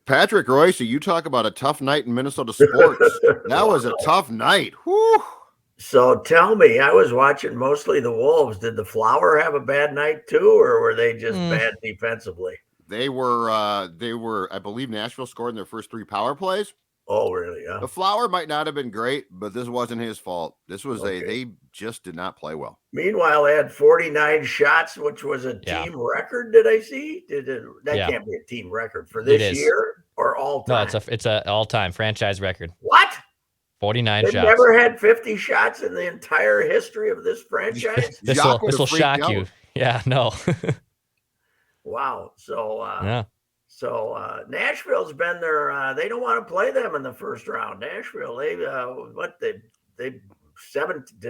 Patrick Reusse, you talk about a tough night in Minnesota sports. That was a tough night. Whew. So tell me, I was watching mostly the Wolves. Did the Flower have a bad night too, or were they just bad defensively? They were, I believe Nashville scored in their first 3 power plays. Oh, really? Yeah. The Flower might not have been great, but this wasn't his fault. This was Okay. they just did not play well. Meanwhile, they had 49 shots, which was a team record. Did I see? That can't be a team record for this year or all time? No, it's a all-time franchise record. What? 49 They've shots. never had 50 shots in the entire history of this franchise. This will shock you. Yeah, no. Wow. So Nashville's been there. They don't want to play them in the first round. Nashville, did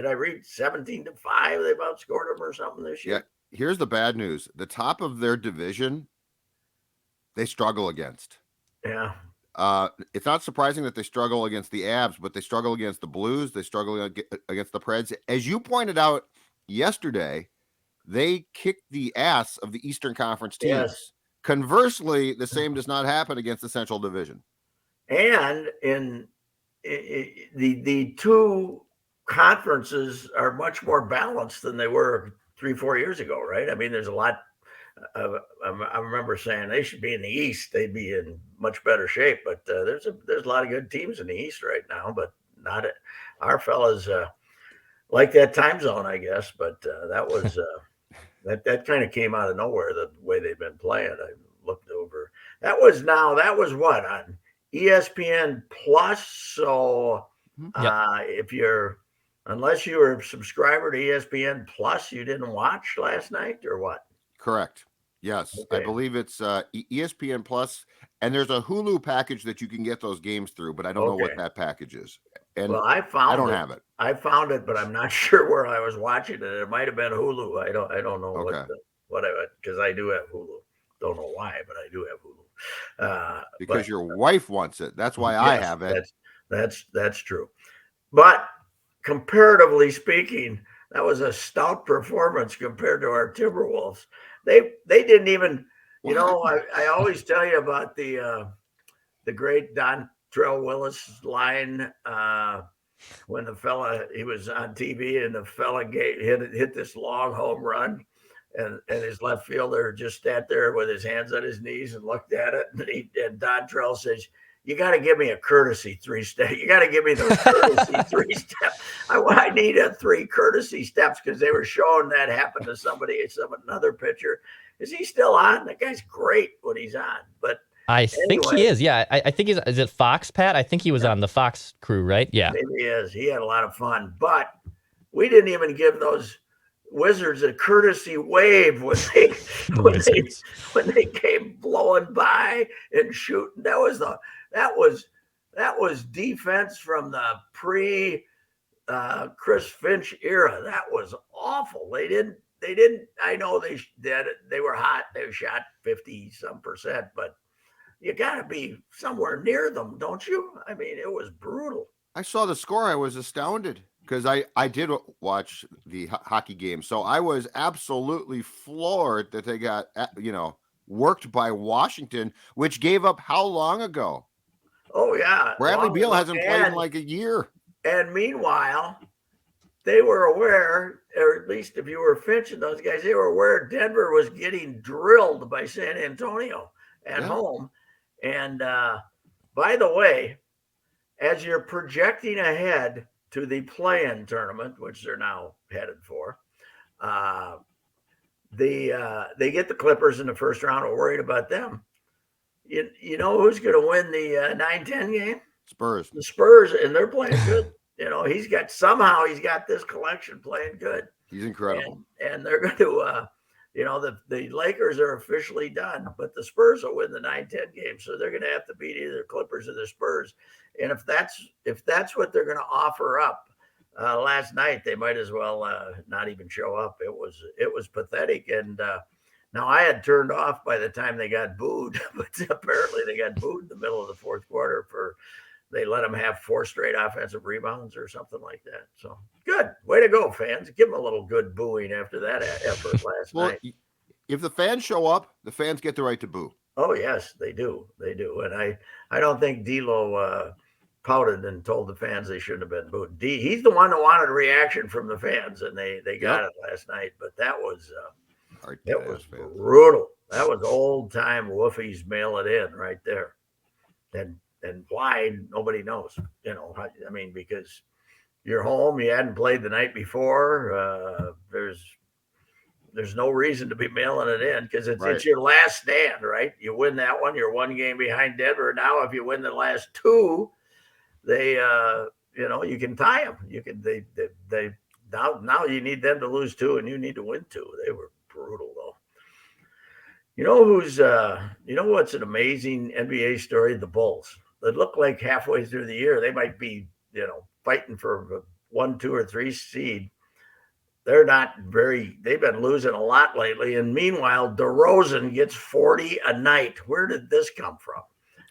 I read 17-5? They've outscored them or something this year. Yeah. Here's the bad news. The top of their division, they struggle against. Yeah. It's not surprising that they struggle against the Avs, but they struggle against the Blues. They struggle against the Preds. As you pointed out yesterday, they kicked the ass of the Eastern Conference teams. Yes. Conversely, the same does not happen against the Central Division. And in the two conferences are much more balanced than they were 3-4 years ago, right? I mean, there's a lot. I remember saying they should be in the East. They'd be in much better shape. But there's a lot of good teams in the East right now, but not our fellas like that time zone, I guess. But that was that kind of came out of nowhere. The way they've been playing, I looked over. That was what on ESPN Plus. So unless you were a subscriber to ESPN Plus, you didn't watch last night or what? Correct. Yes. Okay. I believe it's ESPN Plus, and there's a Hulu package that you can get those games through, but I don't know what that package is. And I don't have it. I found it, but I'm not sure where I was watching it. It might have been Hulu. I don't know because I do have Hulu. Don't know why, but I do have Hulu. Because your wife wants it. That's why I have it. That's true. But comparatively speaking, that was a stout performance compared to our Timberwolves. They didn't even, I always tell you about the great Dontrell Willis line when the fella, he was on TV and the fella hit this long home run and his left fielder just sat there with his hands on his knees and looked at it. And Dontrell says, "You got to give me a courtesy 3-step. You got to give me those courtesy 3-step. I need 3 courtesy steps," because they were showing that happen to another pitcher. Is he still on? That guy's great when he's on. But I think he is. Yeah, I think is it Fox, Pat? I think he was on the Fox crew, right? Yeah, maybe he is. He had a lot of fun, but we didn't even give those Wizards a courtesy wave when they came blowing by and shooting. That was defense from the pre Chris Finch era. That was awful. They didn't. I know they were hot. They shot 50-some%, but you got to be somewhere near them, don't you? I mean, it was brutal. I saw the score. I was astounded because I did watch the hockey game, so I was absolutely floored that they got worked by Washington, which gave up how long ago? Oh yeah, Bradley Beal hasn't played in like a year. And meanwhile, they were aware, or at least if you were Finch and those guys, they were aware Denver was getting drilled by San Antonio at home. And by the way, as you're projecting ahead to the play-in tournament, which they're now headed for, they get the Clippers in the first round. We're worried about them. You know who's going to win the 9-10 game? Spurs. The Spurs, and they're playing good. He's got this collection playing good. He's incredible. And they're going to, the Lakers are officially done, but the Spurs will win the 9-10 game. So they're going to have to beat either Clippers or the Spurs. And if that's what they're going to offer up last night, they might as well not even show up. It was pathetic. And now I had turned off by the time they got booed, but apparently they got booed in the middle of the fourth quarter they let them have 4 straight offensive rebounds or something like that. So good. Way to go, fans. Give them a little good booing after that effort last night. If the fans show up, the fans get the right to boo. Oh yes, they do. They do. And I don't think D'Lo pouted and told the fans they shouldn't have been booed. He's the one that wanted a reaction from the fans, and they got Yep. it last night. But that was Hard it to was ask fans. brutal. That was old time Wolfies mail it in right there. And why nobody knows. You know, I mean, because you're home, you hadn't played the night before. There's no reason to be mailing it in because it's Right. your last stand, right? You win that one, you're one game behind Denver. Now, if you win the last two, they you can tie them. You can they now you need them to lose two and you need to win two. They were brutal though. You know what's an amazing NBA story? The Bulls. They look like halfway through the year they might be fighting for a 1, 2, or 3 seed. They're not very. They've been losing a lot lately, and meanwhile, DeRozan gets 40 a night. Where did this come from?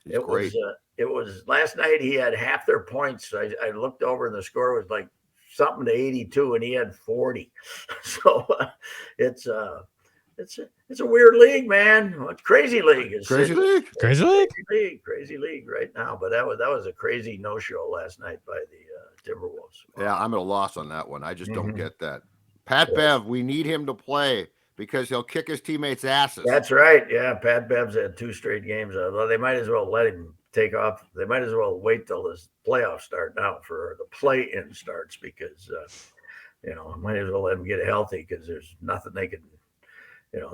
He's great. It was last night. He had half their points. I looked over, and the score was like something to 82, and he had 40. So it's a weird league, man. It's crazy league. Crazy league. Crazy league right now. But that was a crazy no show last night by the Timberwolves. Wow. Yeah, I'm at a loss on that one. I just don't get that. Pat Bev, we need him to play because he'll kick his teammates' asses. That's right. Yeah, Pat Bev's had 2 straight games. Well, they might as well let him take off. They might as well wait till this playoff start now for the play-in starts because, might as well let him get healthy because there's nothing they can.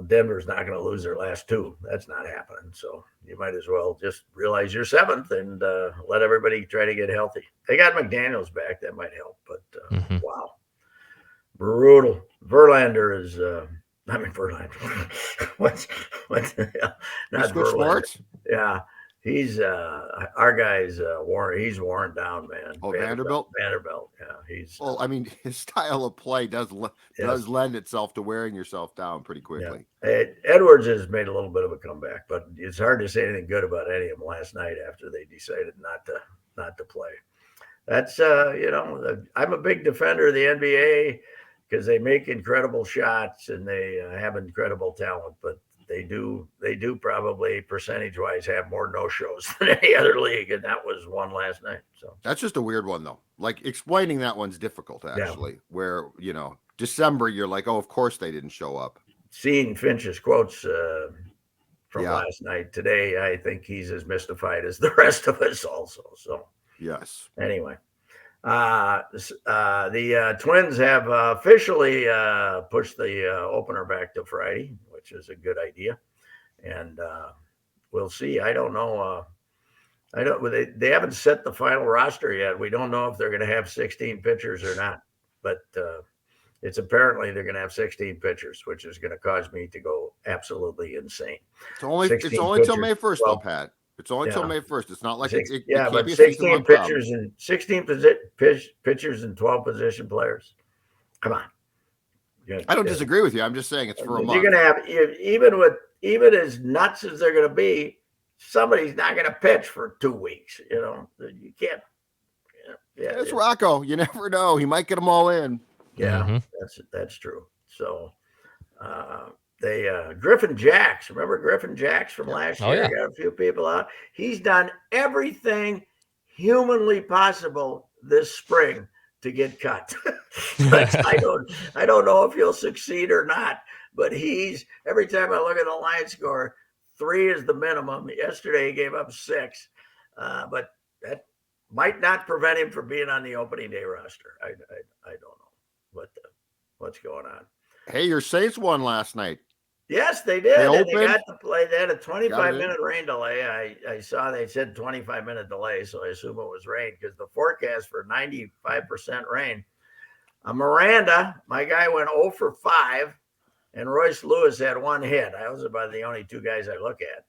Denver's not going to lose their last 2. That's not happening. So you might as well just realize you're 7th and let everybody try to get healthy. They got McDaniels back. That might help. But wow. Brutal. Verlander is Verlander. what's the hell? Not Verlander. Sports? Yeah. He's our guy's worn. He's worn down, man. Oh, Vanderbilt. Yeah, he's. Well, I mean, his style of play does lend itself to wearing yourself down pretty quickly. Yeah. Edwards has made a little bit of a comeback, but it's hard to say anything good about any of them last night after they decided not to play. That's I'm a big defender of the NBA because they make incredible shots and they have incredible talent, but they do probably percentage-wise have more no-shows than any other league, and that was one last night. So that's just a weird one, though. Like explaining that one's difficult, actually. Yeah. Where December, you're like, oh, of course they didn't show up. Seeing Finch's quotes from last night, today, I think he's as mystified as the rest of us, also. So yes. Anyway. The Twins have officially pushed the opener back to Friday, which is a good idea, and we'll see. I don't know. They haven't set the final roster yet. We don't know if they're going to have 16 pitchers or not, but it's apparently they're going to have 16 pitchers, which is going to cause me to go absolutely insane. It's only till May 1st, though, Pat. It's only till May 1st. It's not like it can't but be 16 pitchers and 16 pitchers and 12 position players. Come on. I don't disagree with you. I'm just saying it's for a month. You're going to have even as nuts as they're going to be. Somebody's not going to pitch for 2 weeks. You can't. Yeah, it's Rocco. You never know. He might get them all in. Yeah, that's true. So. Griffin Jacks. Remember Griffin Jacks from last year? Got a few people out. He's done everything humanly possible this spring to get cut. I don't know if he'll succeed or not, but every time I look at the line score, 3 is the minimum. Yesterday he gave up 6, but that might not prevent him from being on the opening day roster. I don't know what's going on. Hey, your Saints won last night. Yes, they did. They got to play. They had a 25-minute rain delay. I saw they said 25-minute delay, so I assume it was rain because the forecast for 95% rain. Miranda, my guy, went 0 for 5, and Reusse Lewis had 1 hit. Those are about the only 2 guys I look at.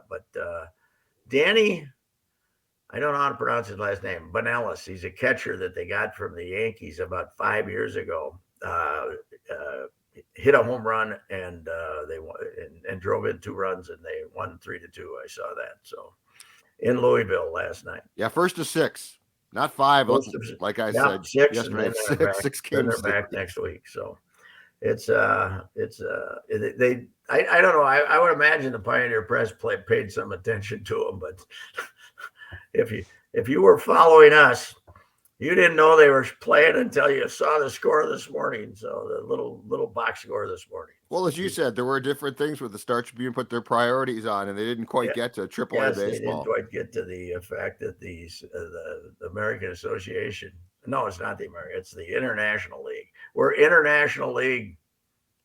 But Danny, I don't know how to pronounce his last name, Bonellis. He's a catcher that they got from the Yankees about 5 years ago. Hit a home run and they won and drove in 2 runs and they won 3-2. I saw that. So in Louisville last night. Yeah, 1st to 6, not 5. Like I said 6 yesterday, and 6 games. They're back next week. So it's I don't know. I would imagine the Pioneer Press paid some attention to them, but if you were following us, you didn't know they were playing until you saw the score this morning. So the little box score this morning. Well, as you said, there were different things with the Star Tribune put their priorities on, and they didn't quite get to AAA yes, baseball. They didn't quite get to the fact that the American Association. No, it's not the American. It's the International League. We're International League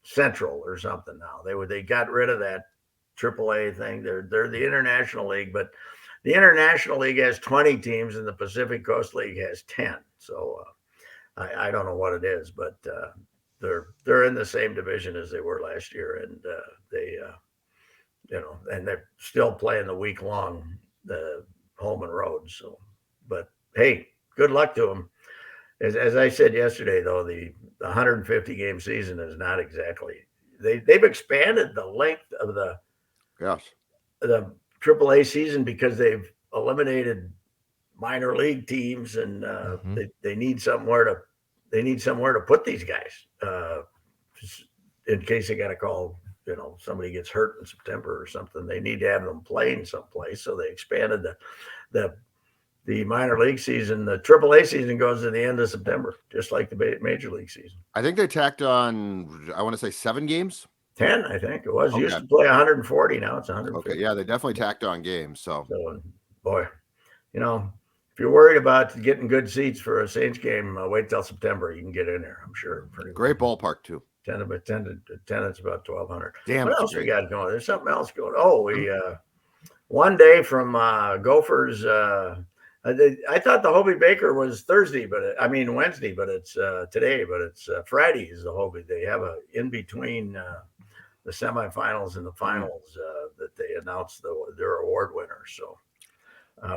Central or something now. They got rid of that AAA thing. They're the International League, but the International League has 20 teams, and the Pacific Coast League has 10. So I don't know what it is, but they're in the same division as they were last year, and they and they're still playing the week long, the home and road. So, but hey, good luck to them. As I said yesterday, though, the 150 game season is not exactly. They've expanded the length of the AAA season because they've eliminated minor league teams, and they need somewhere to put these guys in case they got to call. Somebody gets hurt in September or something. They need to have them playing someplace, so they expanded the minor league season. The AAA season goes to the end of September, just like the major league season. I think they tacked on, I want to say 7 games. 10, I think it was. Okay. Used to play 140. Now it's 150. Okay, yeah, they definitely tacked on games. So boy, if you're worried about getting good seats for a Saints game, wait till September. You can get in there, I'm sure. Great ballpark too. Attendance about 1,200. Damn. What else we got going? There's something else going. Oh, we one day from Gophers. I thought the Hobie Baker was Thursday, Wednesday, but it's today. But it's Friday is the Hobie. They have a in between the semifinals and the finals that they announced their award winners. So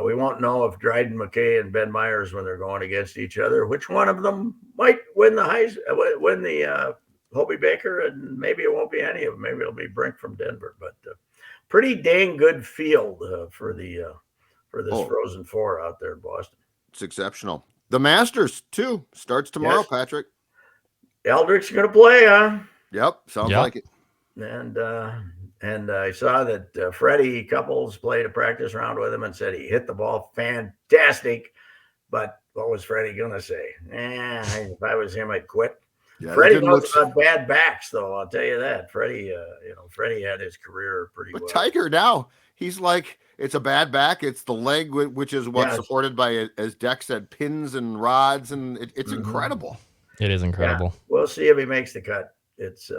we won't know if Dryden McKay and Ben Myers, when they're going against each other, which one of them might win the Hobie Baker, and maybe it won't be any of them. Maybe it'll be Brink from Denver. But pretty dang good field for this Frozen Four out there in Boston. It's exceptional. The Masters too starts tomorrow, yes. Patrick. Eldrick's going to play, huh? Yep, sounds like it. And I saw that Freddie Couples played a practice round with him and said he hit the ball fantastic. But what was Freddie going to say? If I was him, I'd quit. Yeah, Freddie knows about bad backs, though. I'll tell you that. Freddie had his career pretty well. But Tiger now, he's like, it's a bad back. It's the leg, which is what's supported by, as Deck said, pins and rods, and it's incredible. It is incredible. Yeah. We'll see if he makes the cut. It's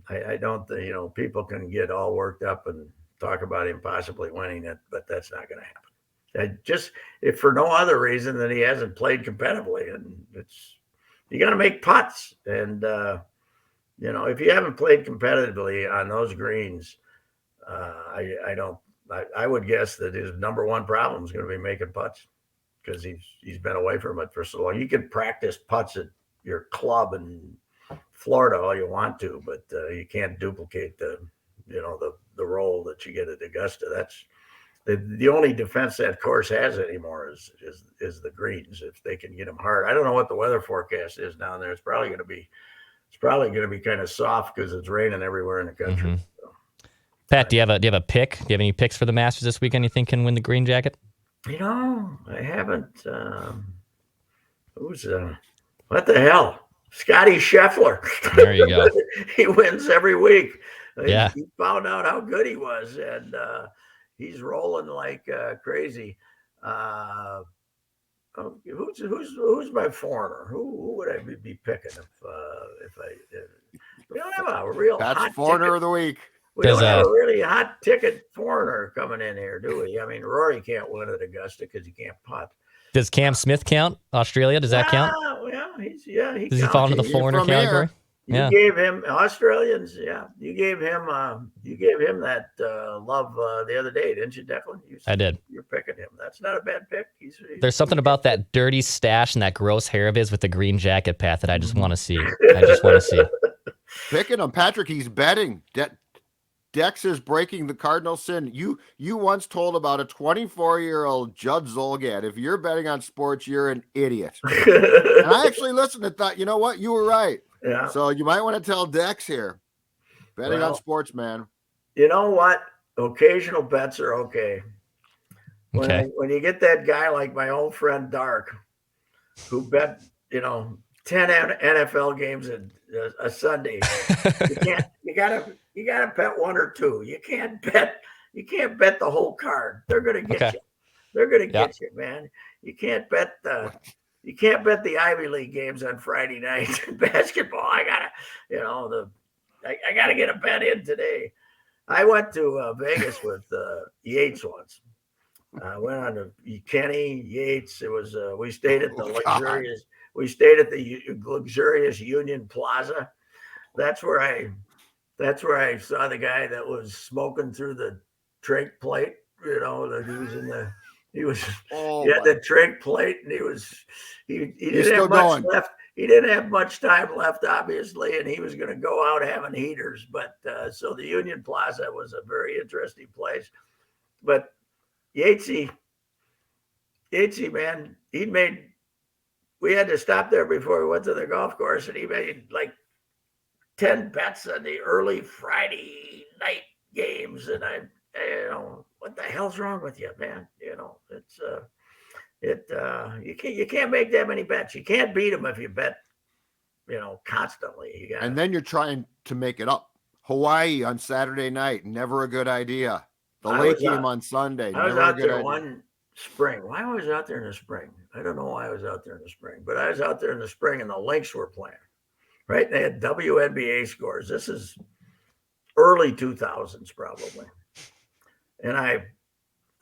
I don't think people can get all worked up and talk about him possibly winning it, but that's not going to happen. If for no other reason than he hasn't played competitively, and you got to make putts, and if you haven't played competitively on those greens, I would guess that his number one problem is going to be making putts, because he's been away from it for so long. You can practice putts at your club in Florida all you want to, but you can't duplicate the role that you get at Augusta. That's the only defense that course has anymore is the greens, if they can get them hard. I don't know what the weather forecast is down there. It's probably going to be kind of soft because it's raining everywhere in the country. Mm-hmm. So. Pat, do you have a pick? Do you have any picks for the Masters this weekend you think can win the green jacket? I haven't. What the hell? Scotty Scheffler. There you go. He wins every week. Yeah. He found out how good he was, and he's rolling like crazy. Who's my foreigner? Who would I be picking if we don't have a real hot foreigner ticket. Of the week? We don't have a really hot ticket forener coming in here, do we? I mean, Rory can't win at Augusta because he can't putt. Does Cam Smith count? Australia? Does that count? He does he fall into the foreigner category? You gave him Australians. Yeah, you gave him that love the other day, didn't you, Declan? I did. You're picking him. That's not a bad pick. There's something about that dirty stash and that gross hair of his with the green jacket, Pat, that I just want to see. Picking him, Patrick. He's betting. Dex is breaking the cardinal sin. You once told about a 24-year-old Judd Zolgad, if you're betting on sports, you're an idiot. And I actually listened and thought, you know what? You were right. Yeah. So you might want to tell Dex here. Betting on sports, man. You know what? Occasional bets are okay. Okay. When you get that guy like my old friend Dark, who bet 10 NFL games a Sunday, you gotta bet one or two. You can't bet the whole card. They're gonna get Okay. you. They're gonna Yeah. get you, man. You can't bet the Ivy League games on Friday night in basketball. I gotta get a bet in today. I went to Vegas with Yates once. I went on to Kenny Yates. It was we stayed at the God. luxurious Union Plaza. That's where I saw the guy that was smoking through the drink plate. That he was Oh he had my! the drink plate, and he He's didn't still have much going. left. He didn't have much time left, obviously, and he was going to go out having heaters. But so the Union Plaza was a very interesting place. But Yatesy, man, we had to stop there before we went to the golf course, and he made like 10 bets on the early Friday night games. And what the hell's wrong with you, man? You can't make that many bets. You can't beat them if you bet, constantly. And then you're trying to make it up. Hawaii on Saturday night, never a good idea. The late game on Sunday, I was never a out good there idea. one spring. Why was I out there in the spring? I don't know why I was out there in the spring, but I was out there in the spring and the Lynx were playing. Right? They had WNBA scores. This is early 2000s probably. And I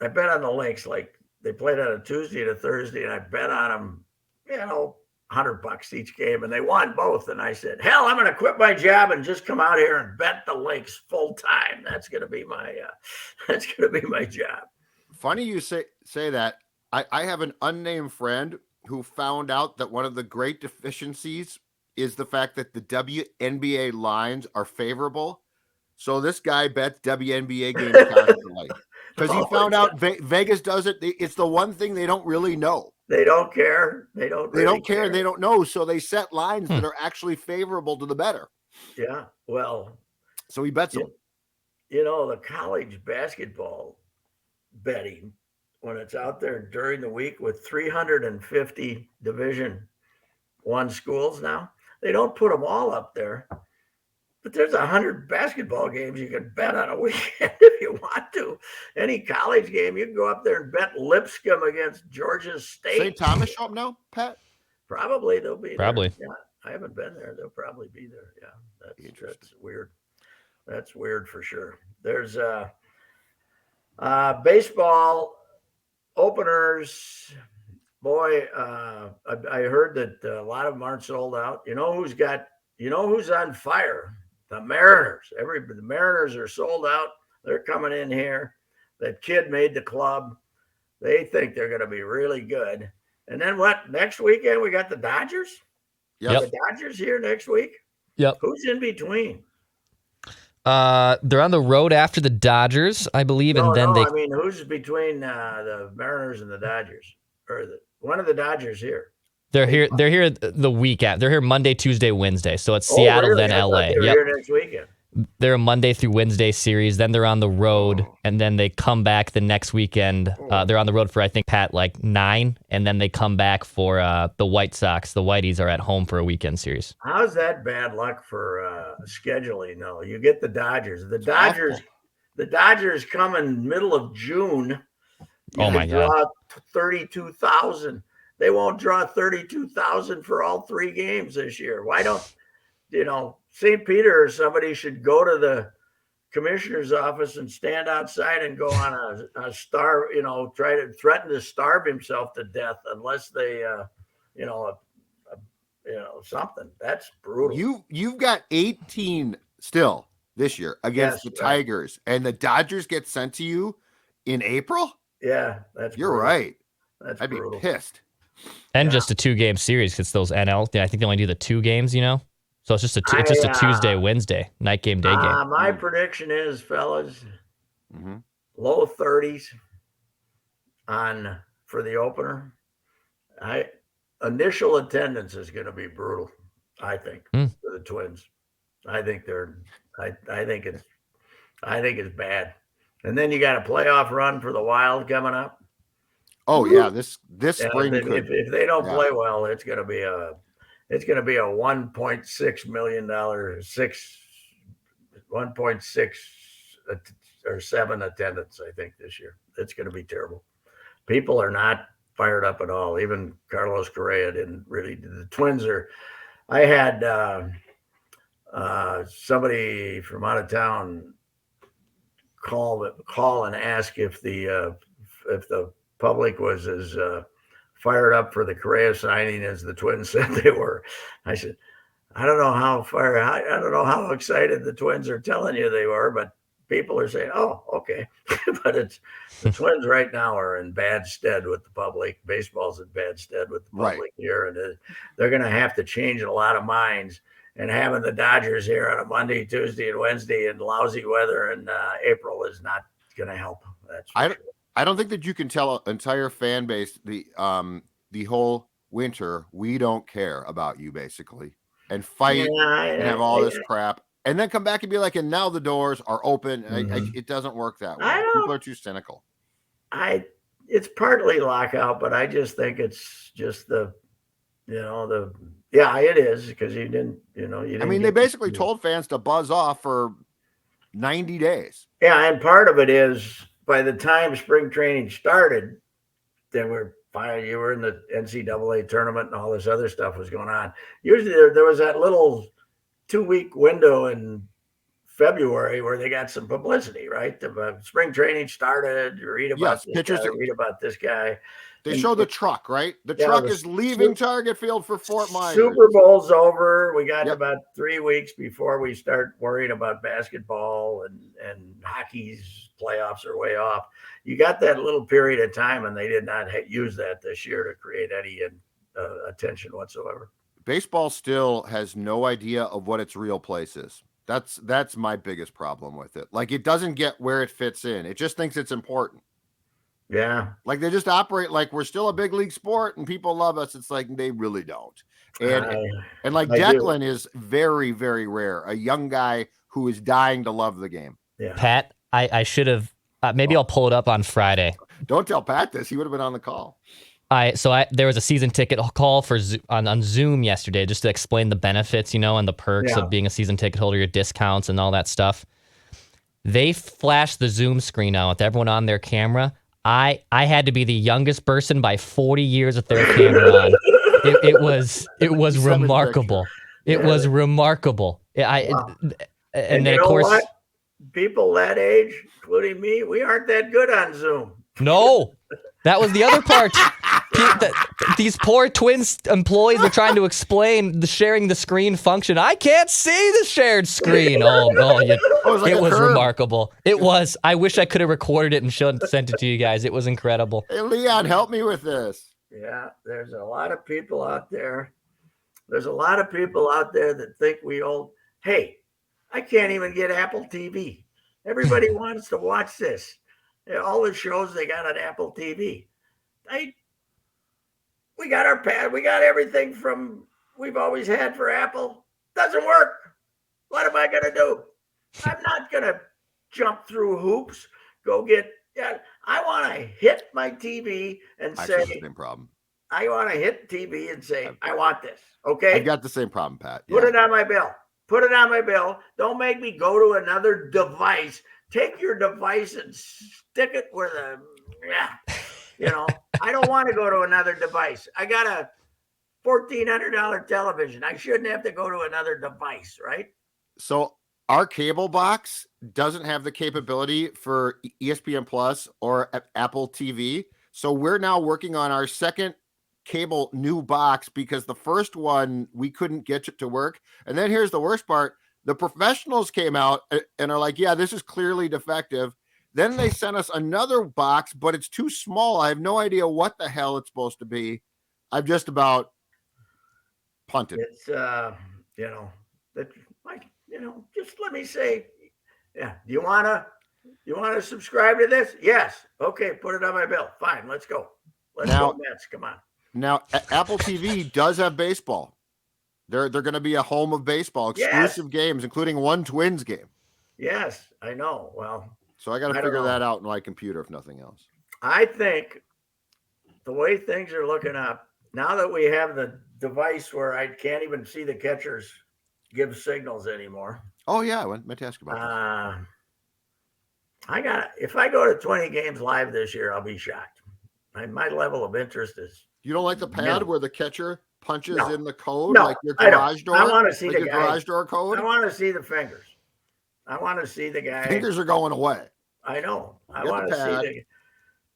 bet on the Lynx, like they played on a Tuesday and a Thursday, and I bet on them, $100 each game, and they won both. And I said, hell, I'm going to quit my job and just come out here and bet the Lynx full time. That's going to be my job. Funny you say that. I have an unnamed friend who found out that one of the great deficiencies is the fact that the WNBA lines are favorable. So this guy bets WNBA games constantly because he found out Vegas does it. It's the one thing they don't really know. They don't care. They don't care. They don't know. So they set lines that are actually favorable to the bettor. Yeah. Well, so he bets them. The college basketball betting, when it's out there during the week with 350 Division I schools now, they don't put them all up there. But there's 100 basketball games you can bet on a weekend if you want to. Any college game, you can go up there and bet Lipscomb against Georgia State. St. Thomas show up now, Pat? Probably they'll be Probably. there. Yeah, I haven't been there. They'll probably be there. Yeah, that's weird. That's weird for sure. There's baseball openers. Boy, I heard that a lot of them aren't sold out. You know who's on fire? The Mariners. The Mariners are sold out. They're coming in here. That kid made the club. They think they're going to be really good. And then what? Next weekend we got the Dodgers. Yep. The Dodgers here next week. Yep. Who's in between? They're on the road after the Dodgers, I believe, I mean, who's between the Mariners and the Dodgers, or one of the Dodgers here? They're here the week after. They're here Monday, Tuesday, Wednesday. So it's Seattle, really? then I LA. They were here next weekend. They're a Monday through Wednesday series. Then they're on the road, and then they come back the next weekend. They're on the road for, I think, Pat, like 9, and then they come back for the White Sox. The Whiteys are at home for a weekend series. How's that bad luck for scheduling? No, you get the Dodgers. The Dodgers come in middle of June. Oh my God! 32,000. They won't draw 32,000 for all 3 games this year. Why don't St. Peter or somebody should go to the commissioner's office and stand outside and go on a starve, try to threaten to starve himself to death unless they, something. That's brutal. You've got 18 still this year against the Tigers, and the Dodgers get sent to you in April. Yeah, you're brutal. Right. That's I'd brutal. be pissed. And just a 2-game series because those NL. I think they only do the 2 games. So it's just a Tuesday, Wednesday night game, day game. My prediction is, fellas, low 30s for the opener. Initial attendance is going to be brutal. I think for the Twins. I think I think it's bad. And then you got a playoff run for the Wild coming up. Oh yeah, this Yeah, spring could. if they don't Yeah. play well, it's going to be a $1.6 million 1.6 or 7 attendance. I think this year it's going to be terrible. People are not fired up at all. Even Carlos Correa didn't really. The Twins are. I had somebody from out of town call and ask if the public was as fired up for the Correa signing as the Twins said they were. I said, I don't know how I don't know how excited the Twins are telling you they were, but people are saying, "Oh, okay." But it's the Twins right now are in bad stead with the public. Baseball's in bad stead with the public here, and they're going to have to change a lot of minds. And having the Dodgers here on a Monday, Tuesday, and Wednesday in lousy weather in April is not going to help. That's for sure. I don't think that you can tell an entire fan base the whole winter we don't care about you basically and fight and have all this crap and then come back and be like, and now the doors are open. It doesn't work that way. People are too cynical. It's partly lockout, but I just think it's just it is because you didn't. I mean, they basically told fans to buzz off for 90 days. Yeah, and part of it is by the time spring training started, they were fine. You were in the NCAA tournament and all this other stuff was going on. Usually there was that little 2-week window in February where they got some publicity, right? The spring training started. You read about read about this guy. They show the truck, right? The truck is leaving Target Field for Fort Myers. Super Bowl's over. We got about 3 weeks before we start worrying about basketball and hockey's playoffs are way off. You got that little period of time, and they did not use that this year to create any attention whatsoever. Baseball still has no idea of what its real place is. That's my biggest problem with it. Like, it doesn't get where it fits in. It just thinks it's important. Yeah. Like, they just operate like we're still a big league sport and people love us. It's like they really don't. And like Declan is very, very rare. A young guy who is dying to love the game. Yeah. Pat, I should have maybe I'll pull it up on Friday. Don't tell Pat this. He would have been on the call. There was a season ticket call for on Zoom yesterday just to explain the benefits, and the perks of being a season ticket holder, your discounts and all that stuff. They flashed the Zoom screen out with everyone on their camera. I had to be the youngest person by 40 years with their camera on. It was remarkable. It was remarkable. Wow. And then of course, what? People that age, including me, we aren't that good on Zoom. No, that was the other part. These poor Twins employees are trying to explain the sharing the screen function. I can't see the shared screen. It was remarkable. It was. I wish I could have recorded it and sent it to you guys. It was incredible. Hey, Leon, help me with this. Yeah, there's a lot of people out there. There's a lot of people out there that think hey, I can't even get Apple TV. Everybody wants to watch this. All the shows they got on Apple TV. We got our pad. We got everything we've always had for Apple. Doesn't work. What am I going to do? I'm not going to jump through hoops. I want to hit my TV and say, the same problem. I want to hit TV and say, I want this. Okay. I've got the same problem, Pat. Put it on my bill. Put it on my bill. Don't make me go to another device. Take your device and stick it where I don't want to go to another device. I got a $1,400 television. I shouldn't have to go to another device, right? So our cable box doesn't have the capability for ESPN Plus or Apple TV. So we're now working on our second cable new box because the first one we couldn't get it to work. And then here's the worst part. The professionals came out and are like, yeah, this is clearly defective. Then they sent us another box, but it's too small. I have no idea what the hell it's supposed to be. I've just about punted. It's, just let me say, yeah. Do you want to subscribe to this? Yes. Okay. Put it on my bill. Fine. Let's go. Let's go Mets. Come on. Now, Apple TV does have baseball. They're going to be a home of baseball, exclusive games, including one Twins game. Yes, I know. Well, So I got to I don't figure know. that out in my computer, if nothing else. I think the way things are looking up, now that we have the device where I can't even see the catchers give signals anymore. Oh yeah, I meant to ask about this. If I go to 20 games live this year, I'll be shocked. My level of interest is You don't like the pad minimal. where the catcher punches No. in the code No, like your I don't. garage door? I want to see like the your guys. garage door code? I want to see the fingers. I want to see the guys. Fingers are going away. I know. I Get want the to see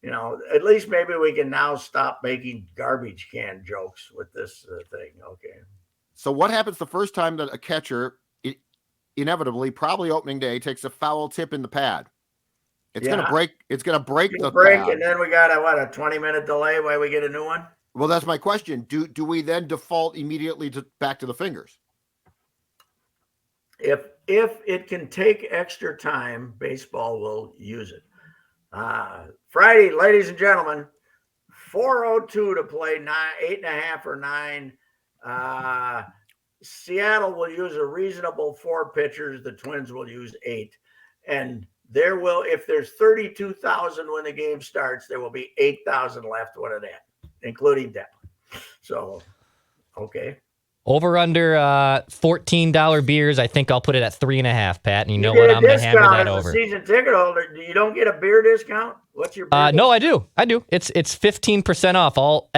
pad. at least maybe we can now stop making garbage can jokes with this thing. Okay. So what happens the first time that a catcher, inevitably, probably opening day, takes a foul tip in the pad? It's gonna break. It's gonna break the pad. And then we got a 20-minute delay while we get a new one. Well, that's my question. Do we then default immediately back to the fingers? If it can take extra time, baseball will use it. Friday, ladies and gentlemen, 4:02 to play 8.5 or 9. Seattle will use a reasonable 4 pitchers. The Twins will use 8. And if there's 32,000 when the game starts, there will be 8,000 left when it ends, including Devlin. So, okay. Over under $14 beers. I think I'll put it at 3.5, Pat. And you know what? I'm gonna hammer that over. Season ticket holder, you don't get a beer discount. What's your beer? No, I do. It's 15% off all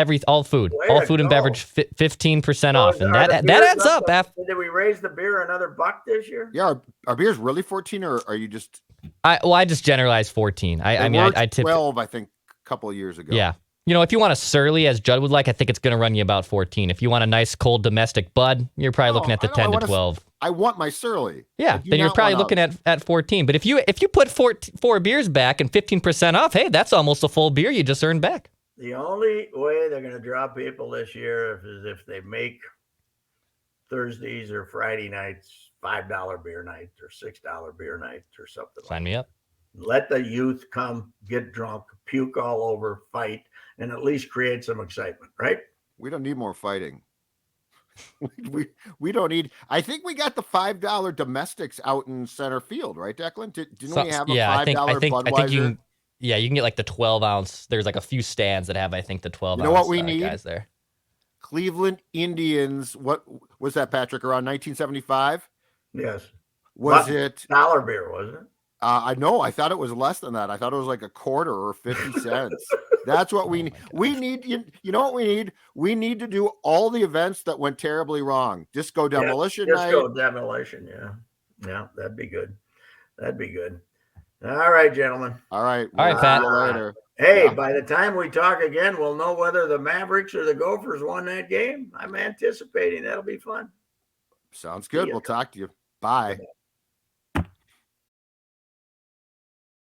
food, all food and beverage, 15% off, and that adds up. Did we raise the beer another $1 this year? Yeah, are beers really 14, or are you just? I just generalized 14. I tipped 12. I think a couple of years ago. Yeah. If you want a surly, as Judd would like, I think it's going to run you about 14. If you want a nice cold domestic bud, you're probably looking at the 10 to 12. I want my surly. Yeah, then you're probably looking at 14. But if you put four beers back and 15% off, hey, that's almost a full beer you just earned back. The only way they're going to draw people this year is if they make Thursdays or Friday nights $5 beer nights or $6 beer nights or something. Sign me up. Let the youth come, get drunk, puke all over, fight, and at least create some excitement, right? We don't need more fighting. we don't need. I think we got the $5 domestics out in center field, right, Declan? Didn't we have a $5 Budweiser? I think you can get like the 12 ounce. There's like a few stands that have, I think, the 12 ounce. You know what we need? Guys there. Cleveland Indians. What was that, Patrick? Around 1975? Yes. Was it dollar beer? Was it? I know. I thought it was less than that. I thought it was like a quarter or 50 cents. That's what we need. We need. You know what we need? We need to do all the events that went terribly wrong. Disco Demolition Night. Disco Demolition. Yeah, that'd be good. All right, gentlemen. All right, Pat. Later. Hey, by the time we talk again, we'll know whether the Mavericks or the Gophers won that game. I'm anticipating that'll be fun. Sounds good. We'll talk to you. Bye.